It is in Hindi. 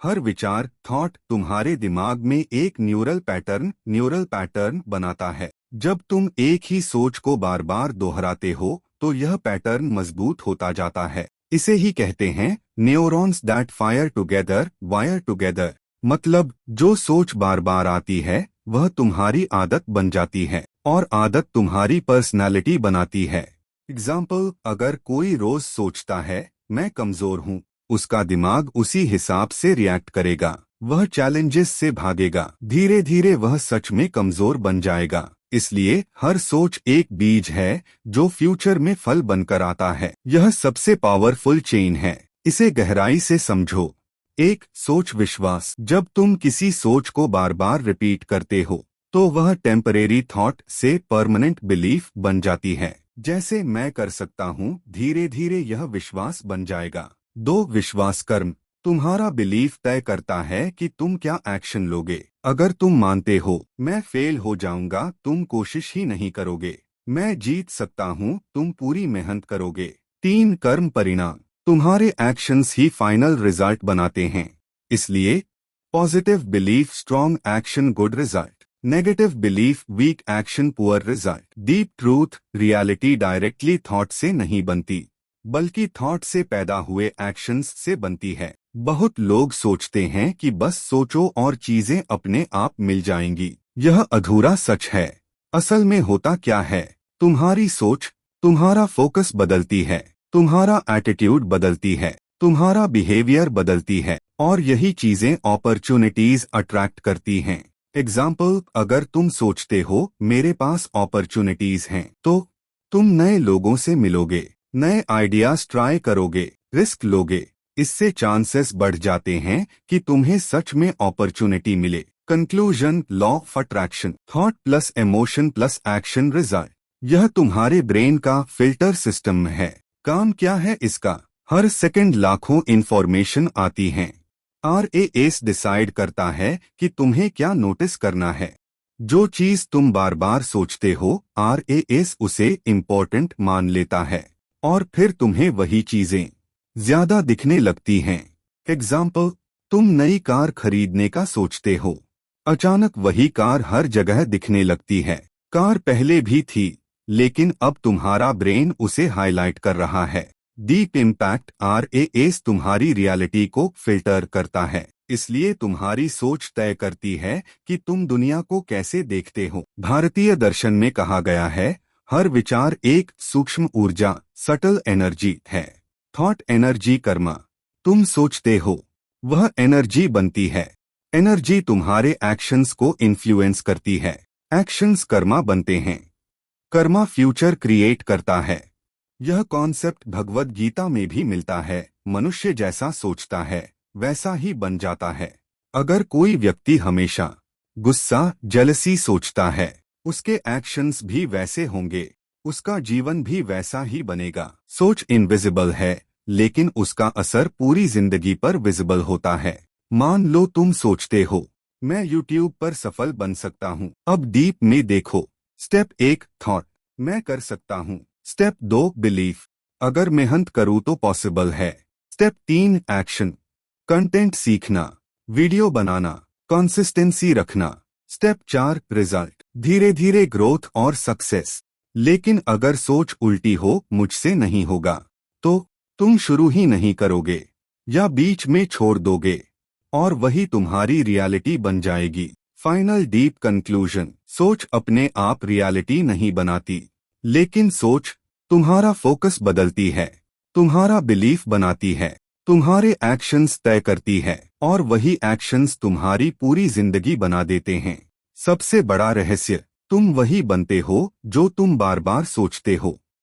हर विचार थॉट तुम्हारे दिमाग में एक न्यूरल पैटर्न बनाता है। जब तुम एक ही सोच को बार बार दोहराते हो तो यह पैटर्न मजबूत होता जाता है। इसे ही कहते हैं न्यूरॉन्स दैट वायर टुगेदर। मतलब जो सोच बार बार आती है वह तुम्हारी आदत बन जाती है और आदत तुम्हारी पर्सनालिटी बनाती है। एग्जाम्पल, अगर कोई रोज सोचता है मैं कमजोर हूँ, उसका दिमाग उसी हिसाब से रिएक्ट करेगा। वह चैलेंजेस से भागेगा, धीरे धीरे वह सच में कमजोर बन जाएगा। इसलिए हर सोच एक बीज है जो फ्यूचर में फल बनकर आता है। यह सबसे पावरफुल चेन है, इसे गहराई से समझो। एक सोच विश्वास। जब तुम किसी सोच को बार बार रिपीट करते हो तो वह टेम्परेरी थॉट से परमानेंट बिलीफ बन जाती है। जैसे मैं कर सकता हूँ, धीरे धीरे यह विश्वास बन जाएगा। दो विश्वास कर्म। तुम्हारा बिलीफ तय करता है कि तुम क्या एक्शन लोगे। अगर तुम मानते हो मैं फेल हो जाऊंगा, तुम कोशिश ही नहीं करोगे। मैं जीत सकता हूँ, तुम पूरी मेहनत करोगे। तीन कर्म परिणाम। तुम्हारे एक्शंस ही फाइनल रिजल्ट बनाते हैं। इसलिए positive belief strong action good result, negative belief weak action poor result. Deep truth, reality directly thought से नहीं बनती बल्कि थॉट से पैदा हुए एक्शंस से बनती है। बहुत लोग सोचते हैं कि बस सोचो और चीजें अपने आप मिल जाएंगी। यह अधूरा सच है। असल में होता क्या है, तुम्हारी सोच, तुम्हारा फोकस बदलती है, तुम्हारा एटीट्यूड बदलती है, तुम्हारा बिहेवियर बदलती है और यही चीजें अपॉर्चुनिटीज अट्रैक्ट करती हैं। एग्जाम्पल, अगर तुम सोचते हो मेरे पास अपॉर्चुनिटीज हैं तो तुम नए लोगों से मिलोगे, नए आइडियाज ट्राई करोगे, रिस्क लोगे। इससे चांसेस बढ़ जाते हैं कि तुम्हें सच में अपॉर्चुनिटी मिले। Conclusion, law of attraction, thought plus emotion plus action result. यह तुम्हारे ब्रेन का फिल्टर सिस्टम है। काम क्या है इसका? हर सेकंड लाखों इंफॉर्मेशन आती हैं। RAS डिसाइड करता है कि तुम्हें क्या नोटिस करना है। जो चीज तुम बार बार सोचते हो, RAS उसे इम्पोर्टेंट मान लेता है और फिर तुम्हें वही चीजें ज्यादा दिखने लगती हैं। एग्जाम्पल, तुम नई कार खरीदने का सोचते हो, अचानक वही कार हर जगह दिखने लगती है। कार पहले भी थी लेकिन अब तुम्हारा ब्रेन उसे हाईलाइट कर रहा है। डीप इम्पैक्ट, RAS तुम्हारी रियलिटी को फिल्टर करता है। इसलिए तुम्हारी सोच तय करती है कि तुम दुनिया को कैसे देखते हो। भारतीय दर्शन में कहा गया है, हर विचार एक सूक्ष्म ऊर्जा सटल एनर्जी है। Thought energy Karma. तुम सोचते हो वह एनर्जी बनती है। एनर्जी तुम्हारे एक्शंस को इन्फ्लुएंस करती है। एक्शंस कर्मा बनते हैं। कर्मा फ्यूचर क्रिएट करता है। यह कॉन्सेप्ट भगवद गीता में भी मिलता है। मनुष्य जैसा सोचता है वैसा ही बन जाता है। अगर कोई व्यक्ति हमेशा गुस्सा, जेलसी सोचता है, उसके एक्शंस भी वैसे होंगे, उसका जीवन भी वैसा ही बनेगा। सोच इनविजिबल है लेकिन उसका असर पूरी जिंदगी पर विजिबल होता है। मान लो तुम सोचते हो मैं यूट्यूब पर सफल बन सकता हूँ। अब डीप में देखो। स्टेप 1 थॉट, मैं कर सकता हूँ। स्टेप 2 बिलीफ, अगर मेहनत करूँ तो पॉसिबल है। स्टेप 3 एक्शन, कंटेंट सीखना, वीडियो बनाना, कंसिस्टेंसी रखना। स्टेप 4 रिजल्ट, धीरे धीरे ग्रोथ और सक्सेस। लेकिन अगर सोच उल्टी हो, मुझसे नहीं होगा, तो तुम शुरू ही नहीं करोगे या बीच में छोड़ दोगे और वही तुम्हारी रियलिटी बन जाएगी। फाइनल डीप कंक्लूजन, सोच अपने आप रियलिटी नहीं बनाती, लेकिन सोच तुम्हारा फोकस बदलती है, तुम्हारा बिलीफ बनाती है, तुम्हारे एक्शंस तय करती है और वही एक्शंस तुम्हारी पूरी जिंदगी बना देते हैं। सबसे बड़ा रहस्य, तुम वही बनते हो जो तुम बार बार सोचते हो।